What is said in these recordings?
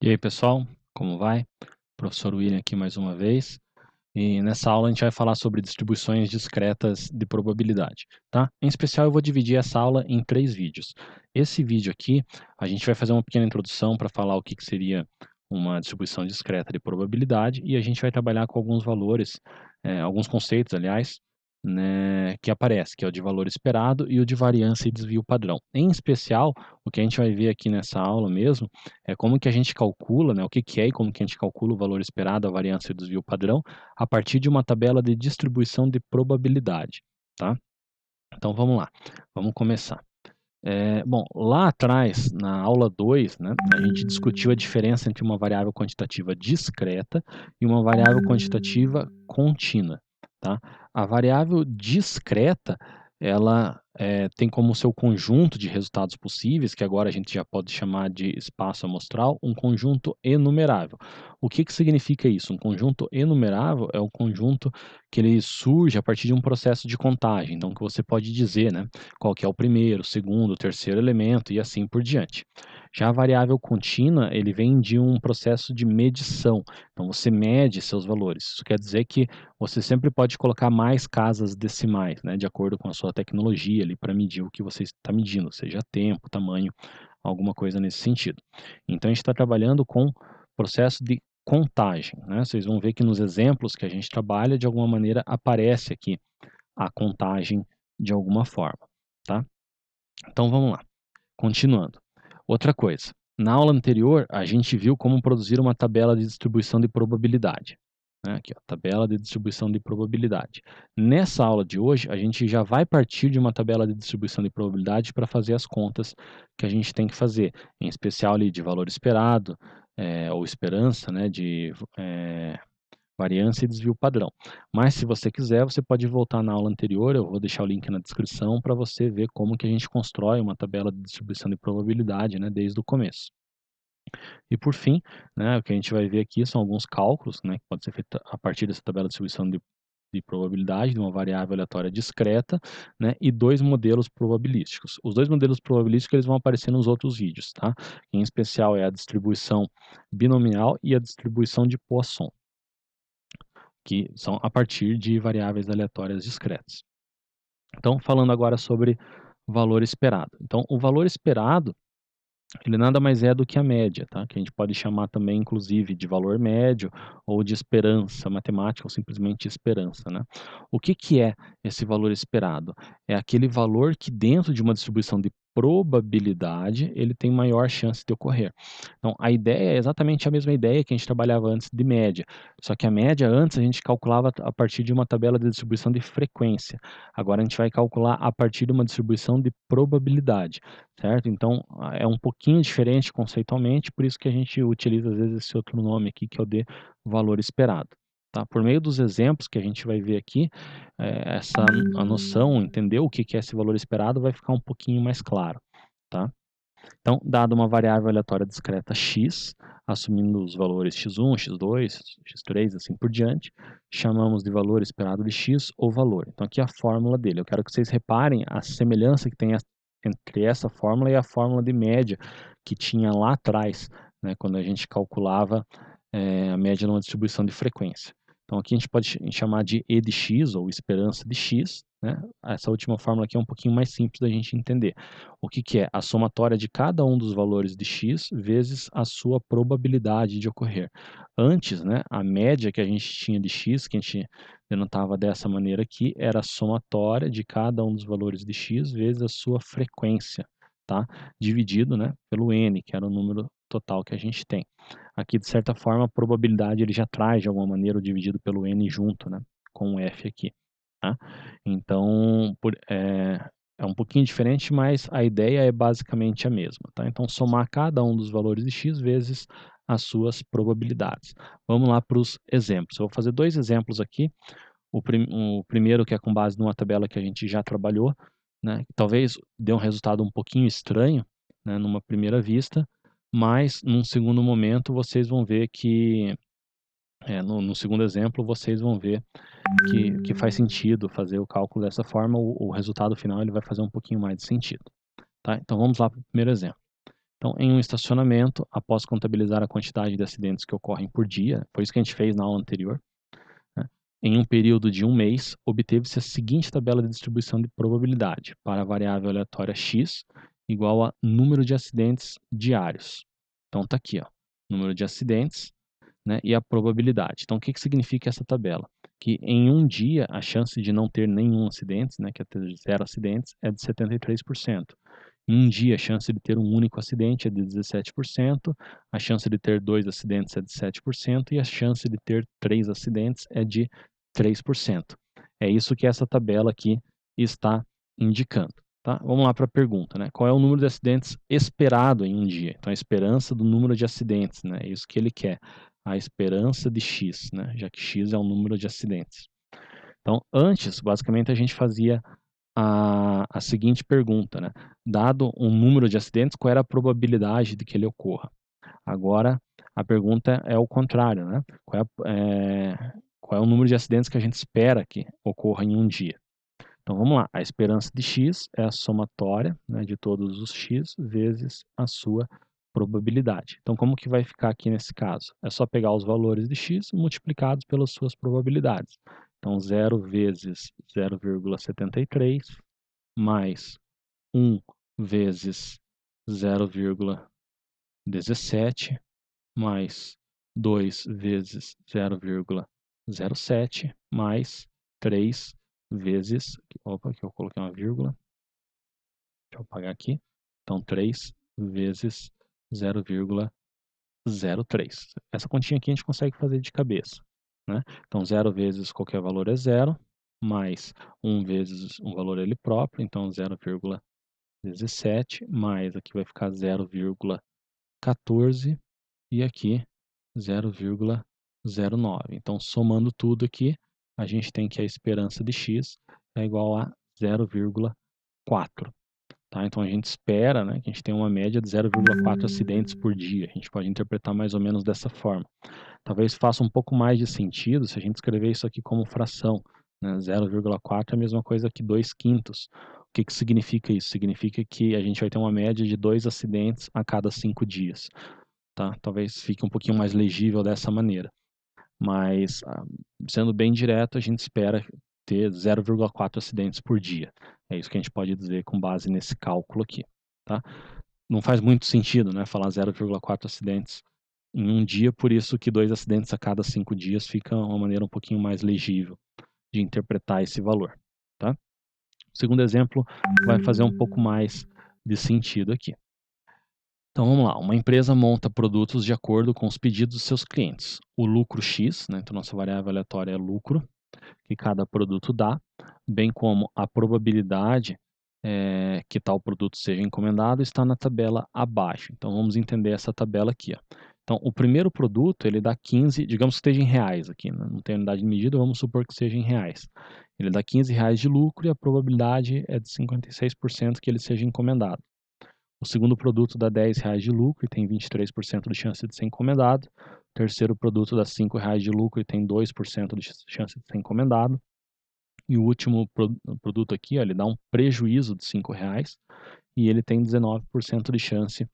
E aí, pessoal, como vai? Professor William aqui mais uma vez. E nessa aula a gente vai falar sobre distribuições discretas de probabilidade, tá? Em especial eu vou dividir essa aula em 3 vídeos. Esse vídeo aqui, a gente vai fazer uma pequena introdução para falar o que seria uma distribuição discreta de probabilidade e a gente vai trabalhar com alguns valores, alguns conceitos, aliás, né, que aparece, que é o de valor esperado e o de variância e desvio padrão. Em especial, o que a gente vai ver aqui nessa aula mesmo é como que a gente calcula, né, o que é e como que a gente calcula o valor esperado, a variância e o desvio padrão, a partir de uma tabela de distribuição de probabilidade, tá? Então vamos lá, vamos começar. Bom, lá atrás, na aula 2, né, a gente discutiu a diferença entre uma variável quantitativa discreta e uma variável quantitativa contínua, tá? A variável discreta, ela tem como seu conjunto de resultados possíveis, que agora a gente já pode chamar de espaço amostral, um conjunto enumerável. O que significa isso? Um conjunto enumerável é um conjunto que ele surge a partir de um processo de contagem, então que você pode dizer, né, qual que é o primeiro, o segundo, o terceiro elemento e assim por diante. Já a variável contínua, ele vem de um processo de medição, então você mede seus valores. Isso quer dizer que você sempre pode colocar mais casas decimais, né, de acordo com a sua tecnologia ali para medir o que você está medindo, seja tempo, tamanho, alguma coisa nesse sentido. Então a gente está trabalhando com processo de contagem, né? Vocês vão ver que nos exemplos que a gente trabalha, de alguma maneira aparece aqui a contagem de alguma forma, tá? Então vamos lá, continuando. Outra coisa, na aula anterior a gente viu como produzir uma tabela de distribuição de probabilidade, né? Aqui, ó, tabela de distribuição de probabilidade. Nessa aula de hoje a gente já vai partir de uma tabela de distribuição de probabilidade para fazer as contas que a gente tem que fazer, em especial ali de valor esperado, ou esperança, né, de variância e desvio padrão. Mas se você quiser, você pode voltar na aula anterior, eu vou deixar o link na descrição para você ver como que a gente constrói uma tabela de distribuição de probabilidade, né, desde o começo. E por fim, né, o que a gente vai ver aqui são alguns cálculos, né, que pode ser feito a partir dessa tabela de distribuição de probabilidade de uma variável aleatória discreta, né, e 2 modelos probabilísticos. Os 2 modelos probabilísticos eles vão aparecer nos outros vídeos, tá? Em especial é a distribuição binomial e a distribuição de Poisson, que são a partir de variáveis aleatórias discretas. Então, falando agora sobre valor esperado. Então, o valor esperado, ele nada mais é do que a média, tá? Que a gente pode chamar também, inclusive, de valor médio ou de esperança matemática ou simplesmente esperança, né? O que é esse valor esperado? É aquele valor que dentro de uma distribuição de probabilidade, ele tem maior chance de ocorrer. Então, a ideia é exatamente a mesma ideia que a gente trabalhava antes de média, só que a média antes a gente calculava a partir de uma tabela de distribuição de frequência. Agora a gente vai calcular a partir de uma distribuição de probabilidade, certo? Então, é um pouquinho diferente conceitualmente, por isso que a gente utiliza às vezes esse outro nome aqui, que é o de valor esperado. Tá? Por meio dos exemplos que a gente vai ver aqui, a noção, entender o que é esse valor esperado vai ficar um pouquinho mais claro, tá? Então, dada uma variável aleatória discreta x, assumindo os valores x1, x2, x3, assim por diante, chamamos de valor esperado de x ou valor. Então, aqui é a fórmula dele. Eu quero que vocês reparem a semelhança que tem entre essa fórmula e a fórmula de média que tinha lá atrás, né, quando a gente calculava a média numa distribuição de frequência. Então, aqui a gente pode chamar de E de x, ou esperança de x, né? Essa última fórmula aqui é um pouquinho mais simples da gente entender. O que é? A somatória de cada um dos valores de x vezes a sua probabilidade de ocorrer. Antes, né, a média que a gente tinha de x, que a gente denotava dessa maneira aqui, era a somatória de cada um dos valores de x vezes a sua frequência, tá? Dividido, né, pelo n, que era o número total que a gente tem. Aqui, de certa forma, a probabilidade ele já traz, de alguma maneira, o dividido pelo n junto, né, com o f aqui, tá? Então, é um pouquinho diferente, mas a ideia é basicamente a mesma, tá? Então, somar cada um dos valores de x vezes as suas probabilidades. Vamos lá para os exemplos. Eu vou fazer 2 exemplos aqui. O primeiro que é com base numa tabela que a gente já trabalhou, né? Que talvez dê um resultado um pouquinho estranho, né, numa primeira vista, mas num segundo momento vocês vão ver que, no segundo exemplo, vocês vão ver que faz sentido fazer o cálculo dessa forma, o resultado final ele vai fazer um pouquinho mais de sentido, tá? Então vamos lá para o primeiro exemplo. Então, em um estacionamento, após contabilizar a quantidade de acidentes que ocorrem por dia, foi isso que a gente fez na aula anterior, né? Em um período de um mês, obteve-se a seguinte tabela de distribuição de probabilidade para a variável aleatória x igual a número de acidentes diários. Então, está aqui, ó, número de acidentes, né, e a probabilidade. Então, o que significa essa tabela? Que em um dia, a chance de não ter nenhum acidente, né, que é ter 0 acidentes, é de 73%. Em um dia, a chance de ter um único acidente é de 17%, a chance de ter 2 acidentes é de 7% e a chance de ter 3 acidentes é de 3%. É isso que essa tabela aqui está indicando. Tá? Vamos lá para a pergunta, né? Qual é o número de acidentes esperado em um dia? Então, a esperança do número de acidentes, né? É isso que ele quer. A esperança de x, né? Já que x é o número de acidentes. Então, antes, basicamente, a gente fazia a seguinte pergunta, né? Dado um número de acidentes, qual era a probabilidade de que ele ocorra? Agora, a pergunta é o contrário, né? Qual é o número de acidentes que a gente espera que ocorra em um dia? Então, vamos lá. A esperança de x é a somatória, né, de todos os x vezes a sua probabilidade. Então, como que vai ficar aqui nesse caso? É só pegar os valores de x multiplicados pelas suas probabilidades. Então, 0 vezes 0,73 mais 1 vezes 0,17 mais 2 vezes 0,07 mais 3 vezes... Opa, aqui eu coloquei uma vírgula. Deixa eu apagar aqui. Então, 3 vezes 0,03. Essa continha aqui a gente consegue fazer de cabeça, né? Então, 0 vezes qualquer valor é 0, mais 1 vezes um valor ele próprio, então 0,17, mais aqui vai ficar 0,14 e aqui 0,09. Então, somando tudo aqui, a gente tem que a esperança de x é igual a 0,4. Tá? Então, a gente espera, né, que a gente tenha uma média de 0,4 acidentes por dia. A gente pode interpretar mais ou menos dessa forma. Talvez faça um pouco mais de sentido se a gente escrever isso aqui como fração, né? 0,4 é a mesma coisa que 2/5. O que significa isso? Significa que a gente vai ter uma média de 2 acidentes a cada 5 dias. Tá? Talvez fique um pouquinho mais legível dessa maneira. Mas, sendo bem direto, a gente espera ter 0,4 acidentes por dia. É isso que a gente pode dizer com base nesse cálculo aqui. Tá? Não faz muito sentido, né, falar 0,4 acidentes em um dia, por isso que 2 acidentes a cada 5 dias fica uma maneira um pouquinho mais legível de interpretar esse valor. Tá? O segundo exemplo vai fazer um pouco mais de sentido aqui. Então vamos lá, uma empresa monta produtos de acordo com os pedidos dos seus clientes. O lucro X, né, então nossa variável aleatória é lucro, que cada produto dá, bem como a probabilidade que tal produto seja encomendado, está na tabela abaixo. Então vamos entender essa tabela aqui. Ó. Então o primeiro produto ele dá 15, digamos que esteja em reais aqui, né? Não tem unidade de medida, vamos supor que seja em reais. Ele dá 15 reais de lucro e a probabilidade é de 56% que ele seja encomendado. O segundo produto dá 10 reais de lucro e tem 23% de chance de ser encomendado. O terceiro produto dá 5 reais de lucro e tem 2% de chance de ser encomendado. E o último produto aqui, ó, ele dá um prejuízo de 5 reais e ele tem 19% de chance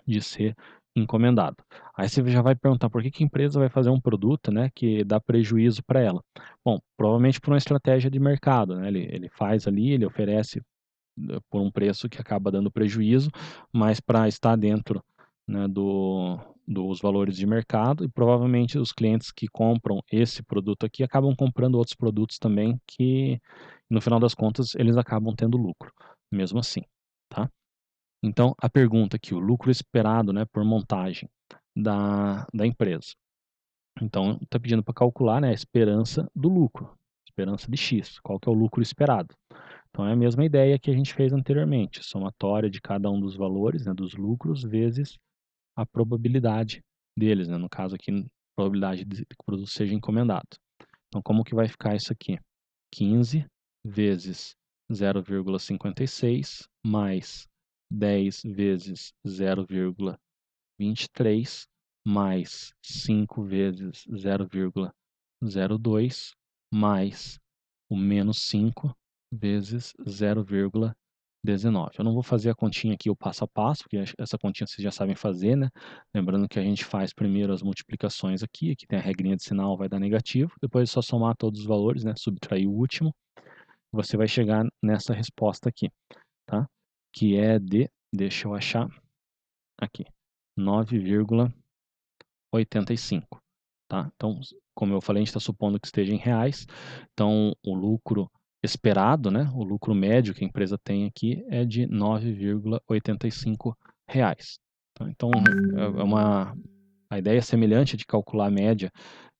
de ser encomendado. Aí você já vai perguntar por que a empresa vai fazer um produto, né, que dá prejuízo para ela. Bom, provavelmente por uma estratégia de mercado, né? Ele faz ali, ele oferece por um preço que acaba dando prejuízo, mas para estar dentro, né, dos valores de mercado, e provavelmente os clientes que compram esse produto aqui acabam comprando outros produtos também que, no final das contas, eles acabam tendo lucro, mesmo assim, tá? Então, a pergunta aqui, o lucro esperado, né, por montagem da empresa. Então, está pedindo para calcular, né, a esperança do lucro, esperança de X, qual que é o lucro esperado. Então, é a mesma ideia que a gente fez anteriormente, somatória de cada um dos valores, né, dos lucros, vezes a probabilidade deles, né, no caso aqui, probabilidade de que o produto seja encomendado. Então, como que vai ficar isso aqui? 15 vezes 0,56 mais 10 vezes 0,23 mais 5 vezes 0,02 mais o menos 5 vezes 0,05. 19. Eu não vou fazer a continha aqui o passo a passo, porque essa continha vocês já sabem fazer, né? Lembrando que a gente faz primeiro as multiplicações aqui tem a regrinha de sinal, vai dar negativo, depois é só somar todos os valores, né? Subtrair o último, você vai chegar nessa resposta aqui, tá? Que é de, deixa eu achar, aqui, 9,85, tá? Então, como eu falei, a gente está supondo que esteja em reais, então o lucro esperado, né, o lucro médio que a empresa tem aqui é de R$ 9,85. Tá? Então, a ideia é semelhante de calcular a média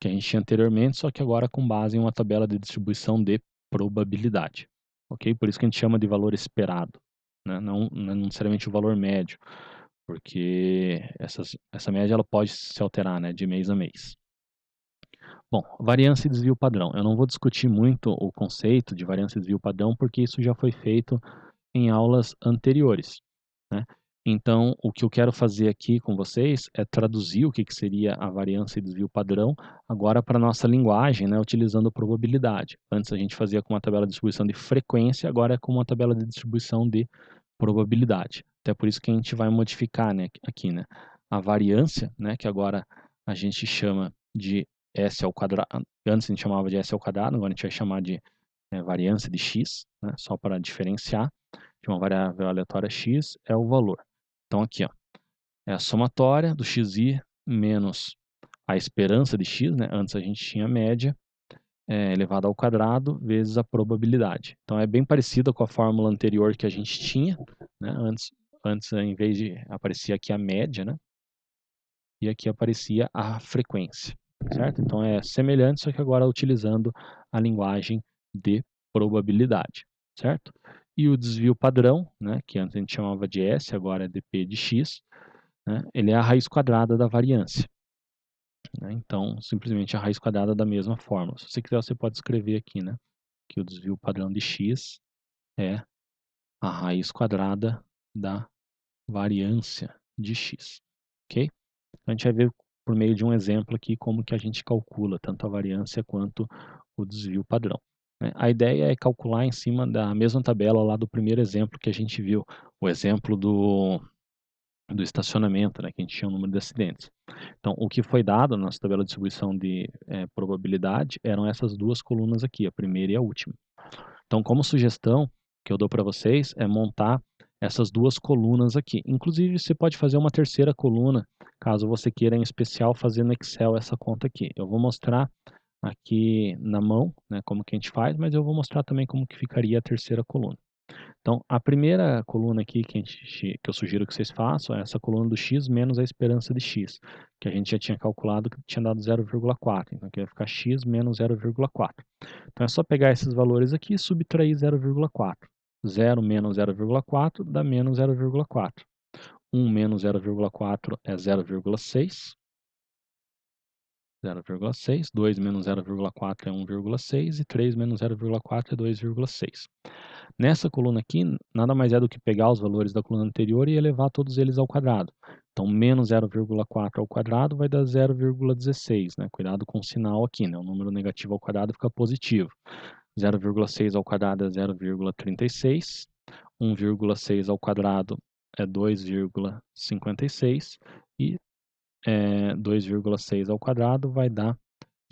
que a gente tinha anteriormente, só que agora com base em uma tabela de distribuição de probabilidade, ok? Por isso que a gente chama de valor esperado, né? Não necessariamente o valor médio, porque essa média ela pode se alterar, né, de mês a mês. Bom, variância e desvio padrão. Eu não vou discutir muito o conceito de variância e desvio padrão, porque isso já foi feito em aulas anteriores, né? Então, o que eu quero fazer aqui com vocês é traduzir o que seria a variância e desvio padrão agora para a nossa linguagem, né, utilizando probabilidade. Antes a gente fazia com uma tabela de distribuição de frequência, agora é com uma tabela de distribuição de probabilidade. Até por isso que a gente vai modificar, né, aqui, né, a variância, né, que agora a gente chama de S ao quadrado. Antes a gente chamava de S ao quadrado, agora a gente vai chamar de variância de x, né, só para diferenciar de uma variável aleatória x é o valor. Então aqui, ó, é a somatória do xi menos a esperança de x, né? Antes a gente tinha a média elevada ao quadrado vezes a probabilidade. Então é bem parecida com a fórmula anterior que a gente tinha, né? Antes em vez de aparecer aqui a média, né? E aqui aparecia a frequência, certo? Então é semelhante, só que agora utilizando a linguagem de probabilidade, certo? E o desvio padrão, né, que antes a gente chamava de S, agora é dp de x, né, ele é a raiz quadrada da variância, né? Então, simplesmente a raiz quadrada da mesma fórmula. Se você quiser, você pode escrever aqui, né, que o desvio padrão de x é a raiz quadrada da variância de x, ok? A gente vai ver por meio de um exemplo aqui como que a gente calcula tanto a variância quanto o desvio padrão, né? A ideia é calcular em cima da mesma tabela lá do primeiro exemplo que a gente viu, o exemplo do estacionamento, né, que a gente tinha o número de acidentes. Então, o que foi dado na nossa tabela de distribuição de probabilidade eram essas duas colunas aqui, a primeira e a última. Então, como sugestão que eu dou para vocês é montar essas duas colunas aqui. Inclusive, você pode fazer uma terceira coluna, caso você queira em especial fazer no Excel essa conta aqui. Eu vou mostrar aqui na mão, né, como que a gente faz, mas eu vou mostrar também como que ficaria a terceira coluna. Então, a primeira coluna aqui que eu sugiro que vocês façam é essa coluna do x menos a esperança de x, que a gente já tinha calculado que tinha dado 0,4. Então, aqui vai ficar x menos 0,4. Então, é só pegar esses valores aqui e subtrair 0,4. 0 menos 0,4 dá menos 0,4. 1 menos 0,4 é 0,6. 0,6. 2 menos 0,4 é 1,6. E 3 menos 0,4 é 2,6. Nessa coluna aqui, nada mais é do que pegar os valores da coluna anterior e elevar todos eles ao quadrado. Então, menos 0,4 ao quadrado vai dar 0,16, né? Cuidado com o sinal aqui, né? O número negativo ao quadrado fica positivo. 0,6 ao quadrado é 0,36. 1,6 ao quadrado é 2,56. E 2,6 ao quadrado vai dar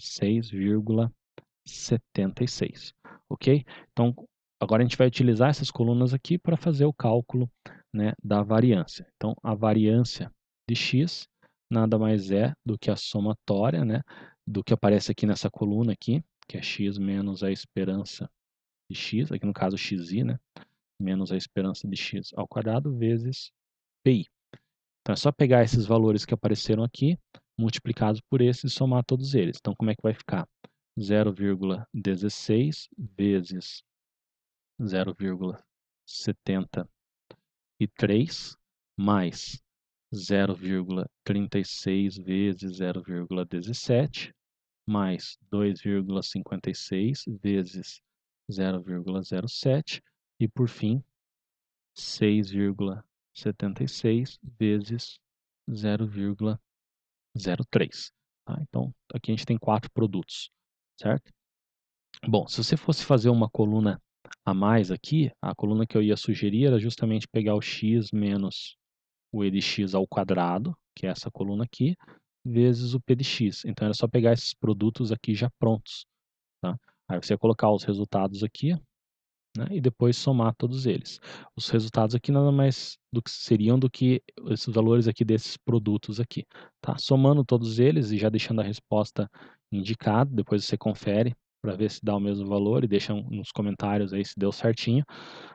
6,76. Ok? Então, agora a gente vai utilizar essas colunas aqui para fazer o cálculo, né, da variância. Então, a variância de x nada mais é do que a somatória, né, do que aparece aqui nessa coluna aqui, que é x menos a esperança de x, aqui no caso xi, né, menos a esperança de x ao quadrado vezes pi. Então, é só pegar esses valores que apareceram aqui, multiplicados por esses e somar todos eles. Então, como é que vai ficar? 0,16 vezes 0,73 mais 0,36 vezes 0,17 mais 2,56 vezes 0,07 e, por fim, 6,76 vezes 0,03. Tá? Então, aqui a gente tem 4 produtos, certo? Bom, se você fosse fazer uma coluna a mais aqui, a coluna que eu ia sugerir era justamente pegar o x menos o e de x ao quadrado, que é essa coluna aqui, vezes o p de x. Então era só pegar esses produtos aqui já prontos, tá? Aí você ia colocar os resultados aqui, né, e depois somar todos eles. Os resultados aqui nada mais do que seriam do que esses valores aqui desses produtos aqui, tá? Somando todos eles e já deixando a resposta indicada, depois você confere para ver se dá o mesmo valor e deixa nos comentários aí se deu certinho,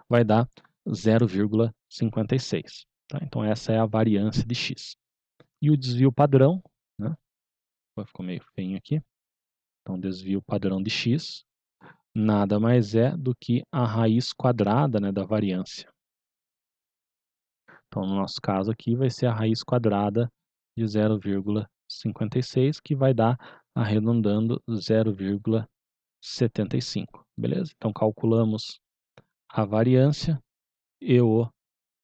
vai dar 0,56. Tá? Então essa é a variância de x. E o desvio padrão, né? Ficou meio feinho aqui. Então desvio padrão de x nada mais é do que a raiz quadrada, né, da variância. Então, no nosso caso aqui, vai ser a raiz quadrada de 0,56, que vai dar, arredondando, 0,75. Beleza? Então, calculamos a variância e o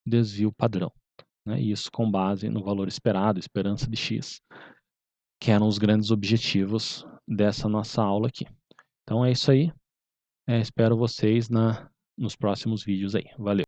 desvio padrão, né? Isso com base no valor esperado, esperança de x, que eram os grandes objetivos dessa nossa aula aqui. Então, é isso aí. Espero vocês nos próximos vídeos aí. Valeu!